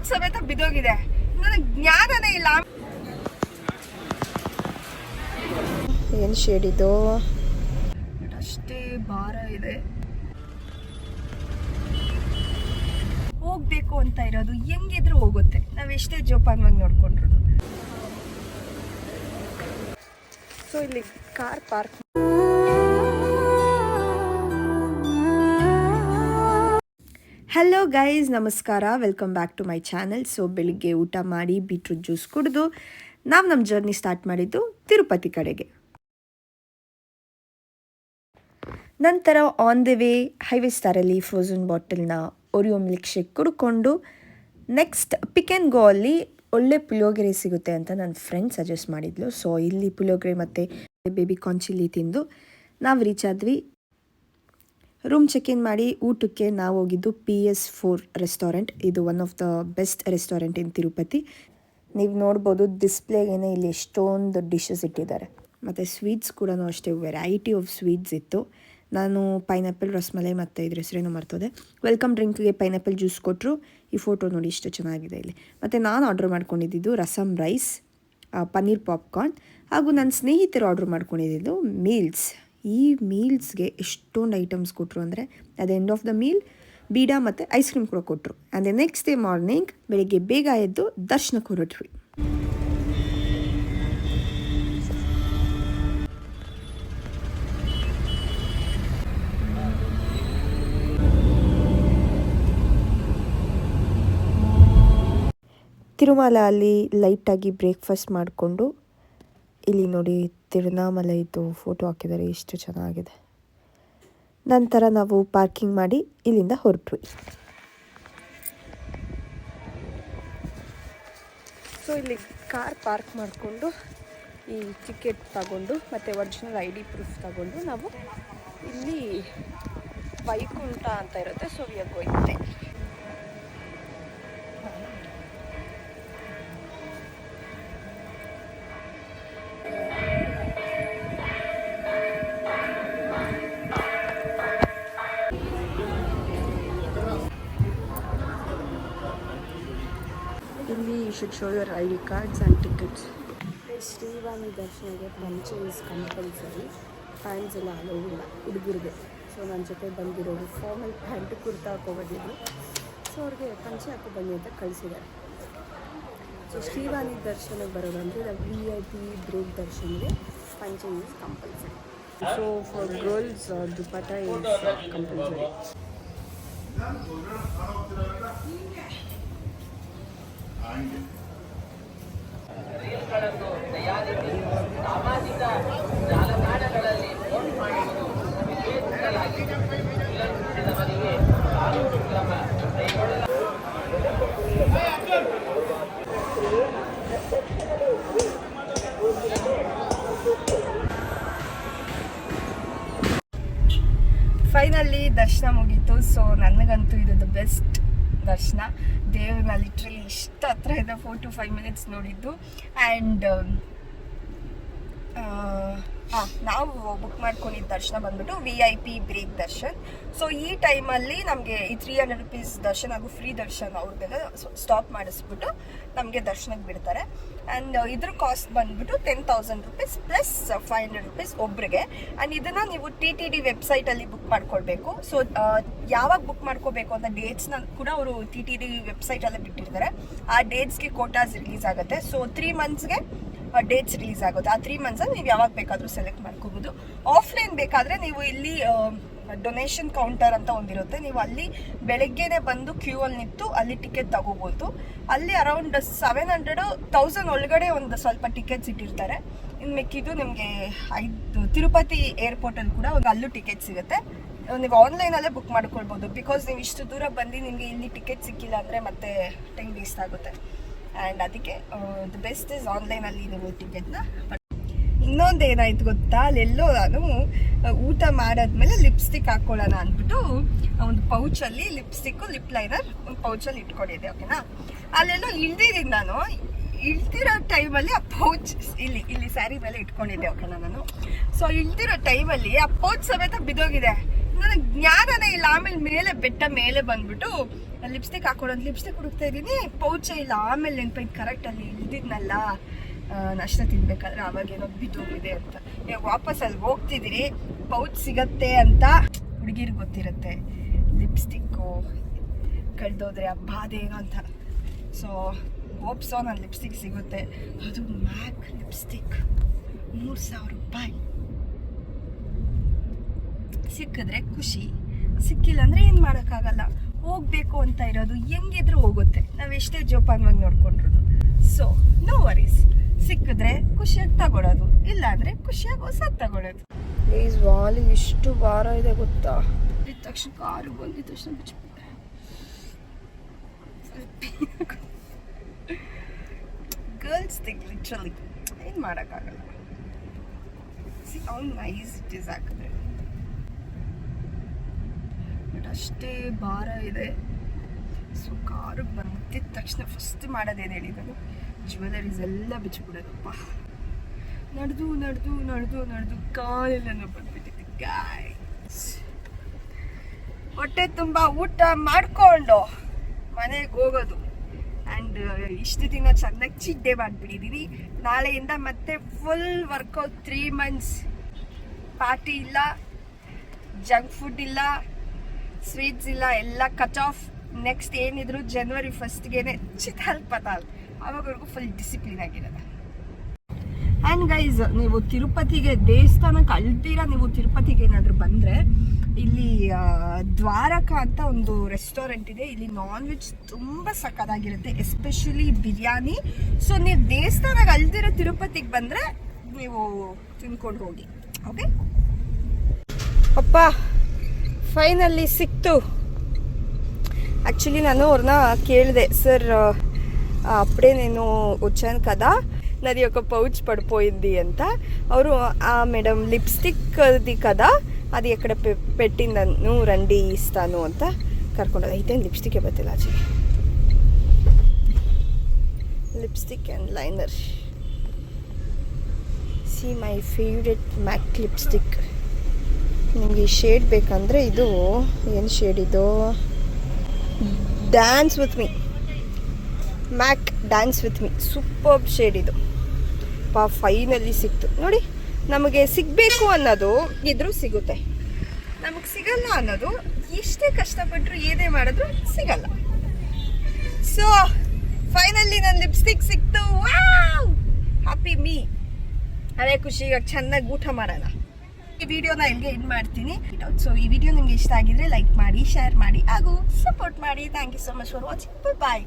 Pouch ಸಮೇತ ಬಿದ್ದೋಗಿದೆ. ನನಗೆ ಜ್ಞಾನನೇ ಇಲ್ಲ. ಏನು ಶೇಡ್ ಇದು? ಅಷ್ಟೇ ಭಾರ ಇದೆ. ಹೋಗ್ಬೇಕು ಅಂತ ಇರೋದು ಹೆಂಗಿದ್ರು ಹೋಗುತ್ತೆ, ನಾವ್ ಎಷ್ಟೇ ಜೋಪಾನವಾಗಿ ನೋಡ್ಕೊಂಡ್ರು. ಸೊ ಇಲ್ಲಿ ಕಾರ್ ಪಾರ್ಕ್. ಹಲೋ ಗೈಸ್, ನಮಸ್ಕಾರ, welcome back to my channel. So ಬೆಳಿಗ್ಗೆ ಊಟ ಮಾಡಿ ಬೀಟ್ರೂಟ್ ಜ್ಯೂಸ್ ಕುಡಿದು ನಾವು ನಮ್ಮ ಜರ್ನಿ ಸ್ಟಾರ್ಟ್ ಮಾಡಿದ್ದು ತಿರುಪತಿ ಕಡೆಗೆ. ನಂತರ ಆನ್ ದಿ ವೇ ಹೈವೇ ಸ್ಟಾರಲ್ಲಿ ಫ್ರೋಝನ್ ಬಾಟಲ್ನ ಒರಿಯೋ ಮಿಲ್ಕ್ ಶೇಕ್ ಕುಡ್ಕೊಂಡು ನೆಕ್ಸ್ಟ್ ಪಿಕ್ ಆ್ಯಂಡ್ ಗೋ ಅಲ್ಲಿ ಒಳ್ಳೆ ಪುಳಿಯೋಗರೆ ಸಿಗುತ್ತೆ ಅಂತ ನನ್ನ ಫ್ರೆಂಡ್ ಸಜೆಸ್ಟ್ ಮಾಡಿದ್ಲು. ಸೊ ಇಲ್ಲಿ ಪುಳಿಯೋಗರೆ ಮತ್ತು ಬೇಬಿ ಕಾರ್ನ್ ಚಿಲ್ಲಿ ತಿಂದು ನಾವು ರೀಚ್ ಆದ್ವಿ. ರೂಮ್ ಚೆಕ್ ಇನ್ ಮಾಡಿ ಊಟಕ್ಕೆ ನಾವು ಹೋಗಿದ್ದು PS4 ರೆಸ್ಟೋರೆಂಟ್. ಇದು one of the best restaurant in Tirupati. ನೀವು ನೋಡ್ಬೋದು ಡಿಸ್ಪ್ಲೇಗೇನೆ ಇಲ್ಲಿ ಎಷ್ಟೊಂದು ಡಿಶಸ್ ಇಟ್ಟಿದ್ದಾರೆ. ಮತ್ತು ಸ್ವೀಟ್ಸ್ ಕೂಡ ಅಷ್ಟೇ ವೆರೈಟಿ ಆಫ್ ಸ್ವೀಟ್ಸ್ ಇತ್ತು. ನಾನು ಪೈನಾಪಲ್ ರಸಮಲೈ ಮತ್ತು ಇದ್ರ ಹೆಸರೇನೋ ಮರ್ತೋದೆ. ವೆಲ್ಕಮ್ ಡ್ರಿಂಕ್ಗೆ ಪೈನಾಪಲ್ ಜ್ಯೂಸ್ ಕೊಟ್ಟರು. ಈ ಫೋಟೋ ನೋಡಿ ಇಷ್ಟು ಚೆನ್ನಾಗಿದೆ ಇಲ್ಲಿ. ಮತ್ತು ನಾನು ಆರ್ಡ್ರ್ ಮಾಡ್ಕೊಂಡಿದ್ದು ರಸಮ್ ರೈಸ್, ಪನ್ನೀರ್ ಪಾಪ್ಕಾರ್ನ್, ಹಾಗೂ ನನ್ನ ಸ್ನೇಹಿತರು ಆರ್ಡ್ರ್ ಮಾಡ್ಕೊಂಡಿದ್ದು ಮೀಲ್ಸ್. ಈ ಮೀಲ್ಸ್ಗೆ ಎಷ್ಟೊಂದು ಐಟಮ್ಸ್ ಕೊಟ್ಟರು ಅಂದರೆ at end of the meal ಬೀಡಾ ಮತ್ತು ಐಸ್ ಕ್ರೀಮ್ ಕೂಡ ಕೊಟ್ಟರು. ಆ್ಯಂಡ್ ನೆಕ್ಸ್ಟ್ ಡೇ ಮಾರ್ನಿಂಗ್ ಬೆಳಿಗ್ಗೆ ಬೇಗ ಎದ್ದು ದರ್ಶನಕ್ಕೆ ಹೊರಟ್ವಿ. ತಿರುಮಲ ಅಲ್ಲಿ ಲೈಟಾಗಿ ಬ್ರೇಕ್ಫಾಸ್ಟ್ ಮಾಡಿಕೊಂಡು ಇಲ್ಲಿ ನೋಡಿ ತಿರುನಾಮಲೈದು ಫೋಟೋ ಹಾಕಿದ್ದಾರೆ, ಎಷ್ಟು ಚೆನ್ನಾಗಿದೆ. ನಂತರ ನಾವು ಪಾರ್ಕಿಂಗ್ ಮಾಡಿ ಇಲ್ಲಿಂದ ಹೊರಟ್ವಿ. ಸೊ ಇಲ್ಲಿ ಕಾರ್ ಪಾರ್ಕ್ ಮಾಡಿಕೊಂಡು ಈ ಟಿಕೆಟ್ ತಗೊಂಡು ಮತ್ತು ಒರಿಜಿನಲ್ ID ಪ್ರೂಫ್ ತಗೊಂಡು ನಾವು ಇಲ್ಲಿ ವೈಕುಂಠ ಅಂತ ಇರುತ್ತೆ, so we are going there. ಇಲ್ಲಿ you should show your ID cards and tickets. Srivani ದರ್ಶನಗೆ ಪಂಚೆ ಇಸ್ ಕಂಪಲ್ಸರಿ, ಪ್ಯಾಂಟ್ಸ್ ಎಲ್ಲ ಅಲೋ ಇಲ್ಲ ಹುಡುಗರಿಗೆ. ಸೊ ನನ್ನ ಜೊತೆ ಬಂದಿರೋರು ಫಾರ್ಮಲ್ ಪ್ಯಾಂಟ್ ಕುರ್ತಾ ಹಾಕೋಬಂದಿದ್ರು. ಸೊ ಅವ್ರಿಗೆ ಪಂಚೆ ಹಾಕೋ ಬನ್ನಿ ಅಂತ ಕಳಿಸಿದ್ದಾರೆ. ಸೊ ಶ್ರೀವಾಣಿ ದರ್ಶನಕ್ಕೆ ಬರೋದಂದರೆ VIP ಬ್ರೇಕ್ ದರ್ಶನಗೆ ಪಂಚೆ is compulsory. So for girls dupatta is compulsory. Finally ದರ್ಶನ ಮುಗೀತು. ಸೊ ನನಗಂತೂ ಇದು ದ ಬೆಸ್ಟ್ ದರ್ಶನ. ದೇವ್ರನ್ನ ಲಿಟ್ರಲಿ ಇಷ್ಟು ಹತ್ರ ಇದೆ, 4 to 5 minutes ನೋಡಿದ್ದು. ಆ್ಯಂಡ್ ನಾವು ಬುಕ್ ಮಾಡ್ಕೊಂಡಿದ್ದ ದರ್ಶನ ಬಂದ್ಬಿಟ್ಟು VIP ಬ್ರೇಕ್ ದರ್ಶನ್. ಸೊ ಈ ಟೈಮಲ್ಲಿ ನಮಗೆ ಈ 300 rupees ದರ್ಶನ ಹಾಗೂ ಫ್ರೀ ದರ್ಶನ್ ಅವ್ರಿಗೆಲ್ಲ ಸ್ಟಾಪ್ ಮಾಡಿಸ್ಬಿಟ್ಟು ನಮಗೆ ದರ್ಶನಕ್ಕೆ ಬಿಡ್ತಾರೆ. ಆ್ಯಂಡ್ ಇದ್ರ ಕಾಸ್ಟ್ ಬಂದ್ಬಿಟ್ಟು 10,000 rupees ಪ್ಲಸ್ 500 rupees ಒಬ್ರಿಗೆ. ಆ್ಯಂಡ್ ಇದನ್ನು ನೀವು TTD ವೆಬ್ಸೈಟಲ್ಲಿ ಬುಕ್ ಮಾಡ್ಕೊಳ್ಬೇಕು. ಸೊ ಯಾವಾಗ ಬುಕ್ ಮಾಡ್ಕೋಬೇಕು ಅಂತ ಡೇಟ್ಸ್ನ ಕೂಡ ಅವರು TTD ವೆಬ್ಸೈಟಲ್ಲೇ ಬಿಟ್ಟಿರ್ತಾರೆ. ಆ ಡೇಟ್ಸ್ಗೆ ಕೋಟಾಸ್ ರಿಲೀಸ್ ಆಗುತ್ತೆ. ಸೊ 3 monthsಗೆ ಡೇಟ್ಸ್ ರಿಲೀಸ್ ಆಗುತ್ತೆ. ಆ 3 months ನೀವು ಯಾವಾಗ ಬೇಕಾದರೂ ಸೆಲೆಕ್ಟ್ ಮಾಡ್ಕೋಬೋದು. ಆಫ್ಲೈನ್ ಬೇಕಾದರೆ ನೀವು ಇಲ್ಲಿ ಡೊನೇಷನ್ ಕೌಂಟರ್ ಅಂತ ಒಂದಿರುತ್ತೆ, ನೀವು ಅಲ್ಲಿ ಬೆಳಗ್ಗೆನೆ ಬಂದು ಕ್ಯೂ ಅಲ್ಲಿ ನಿಂತು ಅಲ್ಲಿ ಟಿಕೆಟ್ ತಗೋಬೋದು. ಅಲ್ಲಿ ಅರೌಂಡ್ 700-1000 ಒಳಗಡೆ ಒಂದು ಸ್ವಲ್ಪ ಟಿಕೆಟ್ಸ್ ಇಟ್ಟಿರ್ತಾರೆ. ಇನ್ನು ಮಿಕ್ಕಿದ್ದು ನಿಮಗೆ ತಿರುಪತಿ ಏರ್ಪೋರ್ಟಲ್ಲಿ ಕೂಡ ಅಲ್ಲೂ ಟಿಕೆಟ್ ಸಿಗುತ್ತೆ. ನೀವು ಆನ್ಲೈನಲ್ಲೇ ಬುಕ್ ಮಾಡ್ಕೊಳ್ಬೋದು. ಬಿಕಾಸ್ ನೀವು ಇಷ್ಟು ದೂರ ಬಂದು ನಿಮಗೆ ಇಲ್ಲಿ ಟಿಕೆಟ್ ಸಿಕ್ಕಿಲ್ಲ ಅಂದರೆ ಮತ್ತೆ ಟೈಮ್ ವೇಸ್ಟ್ ಆಗುತ್ತೆ. ಆ್ಯಂಡ್ ಅದಕ್ಕೆ ದ ಬೆಸ್ಟ್ ಇಸ್ ಆನ್ಲೈನಲ್ಲಿ ನೀವು ಟಿಕೆಟ್ನ. ಇನ್ನೊಂದು ಏನಾಯ್ತು ಗೊತ್ತಾ, ಅಲ್ಲೆಲ್ಲೋ ನಾನು ಊಟ ಮಾಡಾದ್ಮೇಲೆ ಲಿಪ್ಸ್ಟಿಕ್ ಹಾಕ್ಕೊಳ್ಳೋಣ ಅಂದ್ಬಿಟ್ಟು ಒಂದು ಪೌಚಲ್ಲಿ ಲಿಪ್ಸ್ಟಿಕ್ಕು ಲಿಪ್ ಲೈನರ್ ಒಂದು ಪೌಚಲ್ಲಿ ಇಟ್ಕೊಂಡಿದ್ದೆ. ಓಕೆನಾ, ಅಲ್ಲೆಲ್ಲೋ ಇಳ್ದಿದ್ದೀನಿ ನಾನು. ಇಳ್ದಿರೋ ಟೈಮಲ್ಲಿ ಆ ಪೌಚ್ ಇಲ್ಲಿ ಸ್ಯಾರಿ ಮೇಲೆ ಇಟ್ಕೊಂಡಿದ್ದೆ. ಓಕೆನಾ, ನಾನು ಸೊ ಇಳ್ದಿರೋ ಟೈಮಲ್ಲಿ ಆ ಪೌಚ್ ಸಮೇತ ಬಿದ್ದೋಗಿದೆ. ನನಗೆ ಜ್ಞಾನನೇ ಇಲ್ಲ. ಆಮೇಲೆ ಮೇಲೆ ಬೆಟ್ಟ ಮೇಲೆ ಬಂದ್ಬಿಟ್ಟು ಲಿಪ್ಸ್ಟಿಕ್ ಹಾಕೊಳ್ಳೋದು ಲಿಪ್ಸ್ಟಿಕ್ ಹುಡುಕ್ತಾ ಇದ್ದೀನಿ, ಪೌಚೇ ಇಲ್ಲ. ಆಮೇಲೆ ನೆನಪೈದು ಕರೆಕ್ಟ್ ಅಲ್ಲಿ ಇಲ್ದಿದ್ನಲ್ಲ ನಾಷ್ಟ ತಿನ್ಬೇಕಾದ್ರೆ ಅವಾಗೇನೋ ಬಿದ್ದೋಗಿದೆ ಅಂತ. ಇವಾಗ ವಾಪಸ್ ಅಲ್ಲಿ ಹೋಗ್ತಿದ್ದೀರಿ, ಪೌಚ್ ಸಿಗತ್ತೆ ಅಂತ ಹುಡುಗಿರಿಗೆ ಗೊತ್ತಿರುತ್ತೆ. ಲಿಪ್ಸ್ಟಿಕ್ಕು ಕಳೆದೋದ್ರೆ ಆ ಬಾಧೆ ಏನೋ ಅಂತ. ಸೊ ಹೋಪ್ಸೋ ನನ್ನ ಲಿಪ್ಸ್ಟಿಕ್ ಸಿಗುತ್ತೆ. ಅದು ಮ್ಯಾಕ್ ಲಿಪ್ಸ್ಟಿಕ್ 3000 ರೂಪಾಯಿ. ಸಿಕ್ಕಿದ್ರೆ ಖುಷಿ, ಸಿಕ್ಕಿಲ್ಲ ಅಂದರೆ ಏನು ಮಾಡೋಕ್ಕಾಗಲ್ಲ. ಹೋಗಬೇಕು ಅಂತ ಇರೋದು ಹೆಂಗಿದ್ರು ಹೋಗುತ್ತೆ, ನಾವು ಎಷ್ಟೇ ಜೋಪಾನವಾಗಿ ನೋಡ್ಕೊಂಡ್ರು. ಸೊ ನೋ ವರೀಸ್, ಸಿಕ್ಕಿದ್ರೆ ಖುಷಿಯಾಗಿ ತಗೊಳ್ಳೋದು, ಇಲ್ಲ ಅಂದರೆ ಖುಷಿಯಾಗಿ ಹೊಸದು ತಗೊಳ್ಳೋದು. ಪ್ಲೀಸ್ ವಾಲಿ ಎಷ್ಟು ಭಾರ ಇದೆ ಗೊತ್ತಾ? ಇದ್ದ ತಕ್ಷಣ ಕಾರು ಬಂದಿದ್ದ ತಕ್ಷಣ ಬಿಚ್ಚಿಬಿಟ್ಟೆ. ಗರ್ಲ್ಸ್ ಥಿಂಗ್ ಲಿಟ್ರಲಿ ಏನು ಮಾಡೋಕ್ಕಾಗಲ್ಲ. ಅವ್ನು ನೈಸ್ ಇಟ್ ಈಸ್ ಹಾಕಿದ್ರೆ, ಬಟ್ ಅಷ್ಟೇ ಭಾರ ಇದೆ. ಸೊ ಕಾರು ಬಂದಿದ್ದ ತಕ್ಷಣ ಫಸ್ಟ್ ಮಾಡೋದೇನು ಹೇಳಿದ್ರು, ಜ್ಯುವೆಲರೀಸ್ ಎಲ್ಲ ಬಿಚ್ಚಿಬಿಡೋದಪ್ಪ. ನಡೆದು ನಡೆದು ನಡೆದು ನಡೆದು ಕಾಲೆಲ್ಲ ಬಂದ್ಬಿಟ್ಟಿದೆ ಗಾಯ್ಸ್. ಹೊಟ್ಟೆ ತುಂಬ ಊಟ ಮಾಡಿಕೊಂಡು ಮನೆಗೆ ಹೋಗೋದು. ಆ್ಯಂಡ್ ಇಷ್ಟು ದಿನ ಚೆನ್ನಾಗಿ ಚೀಟ್ ಡೇ ಮಾಡಿಬಿಟ್ಟಿದ್ದೀವಿ. ನಾಳೆಯಿಂದ ಮತ್ತೆ ಫುಲ್ ವರ್ಕೌಟ್. 3 months ಪಾರ್ಟಿ ಇಲ್ಲ, ಜಂಕ್ ಫುಡ್ ಇಲ್ಲ, ಸ್ವೀಟ್ಸ್ ಇಲ್ಲ, ಎಲ್ಲ ಕಟ್ ಆಫ್. ನೆಕ್ಸ್ಟ್ ಏನಿದ್ರು January 1st chital ಪತಾಲ್, ಅವಾಗವರೆಗೂ full discipline ಆಗಿರೋದು. ಆ್ಯಂಡ್ ಗೈಸ್, ನೀವು ತಿರುಪತಿಗೆ ದೇವಸ್ಥಾನಕ್ಕೆ ಅಳ್ತೀರಾ, ನೀವು ತಿರುಪತಿಗೆ ಏನಾದರೂ ಬಂದರೆ ಇಲ್ಲಿ ದ್ವಾರಕ ಅಂತ ಒಂದು ರೆಸ್ಟೋರೆಂಟ್ ಇದೆ. ಇಲ್ಲಿ ನಾನ್ ವೆಜ್ ತುಂಬ ಸಕ್ಕತ್ತಾಗಿರುತ್ತೆ, ಎಸ್ಪೆಷಲಿ ಬಿರಿಯಾನಿ. ಸೊ ನೀವು ದೇವಸ್ಥಾನಕ್ಕೆ ಅಳ್ದಿರೋ ತಿರುಪತಿಗೆ ಬಂದರೆ ನೀವು ತಿನ್ಕೊಂಡು ಹೋಗಿ. ಓಕೆ ಅಪ್ಪ, ಫೈನಲ್ಲಿ ಸಿಕ್ತು. ಆ್ಯಕ್ಚುಲಿ ನಾನು ಅವ್ರನ್ನ ಕೇಳಿದೆ, ಸರ್ ಅప్పుడే నేను వచ్చాను కదా, నాది ఒక పౌచ్ పడిపోయింది అంట. ಅವರು మేడం లిప్స్టిక్ది కదా, అది ఎక్కడ పెట్టిందను, రండి ఇస్తాను ಅಂತ ಕರ್ಕೊಂಡೋದು. అయితే ಲಿಪ್ಸ್ಟಿಕ್ಕೇ ಬರ್ತಿಲ್ಲ ಆಚೆ. Lipstick and liner. See my favourite MAC lipstick. ನಿಮಗೆ ಈ ಶೇಡ್ ಬೇಕಂದರೆ ಇದು ಏನು ಶೇಡ್ ಇದು, dance with me, MAC dance with me. Super shade ಇದು. ಫೈನಲಿ ಸಿಕ್ತು ನೋಡಿ. ನಮಗೆ ಸಿಗಬೇಕು ಅನ್ನೋದು ಇದ್ರೂ ಸಿಗುತ್ತೆ, ನಮಗೆ ಸಿಗಲ್ಲ ಅನ್ನೋದು ಎಷ್ಟೇ ಕಷ್ಟಪಟ್ಟರು ಏನೇ ಮಾಡಿದ್ರು ಸಿಗಲ್ಲ. ಸೊ ಫೈನಲಿ ನನ್ನ ಲಿಪ್ಸ್ಟಿಕ್ ಸಿಕ್ತು. Happy me. ಅದೇ ಖುಷಿ. ಇವಾಗ ಚೆನ್ನಾಗಿ ಊಟ ಮಾಡೋಣ. ಈ ವಿಡಿಯೋನ ಇಲ್ಲಿಗೆ ಎಂಡ್ ಮಾಡ್ತೀನಿ. ಸೊ ಈ ವಿಡಿಯೋ ನಿಮ್ಗೆ ಇಷ್ಟ ಆಗಿದ್ರೆ ಲೈಕ್ ಮಾಡಿ, ಶೇರ್ ಮಾಡಿ ಹಾಗೂ ಸಪೋರ್ಟ್ ಮಾಡಿ. Thank you so much for watching. Bye.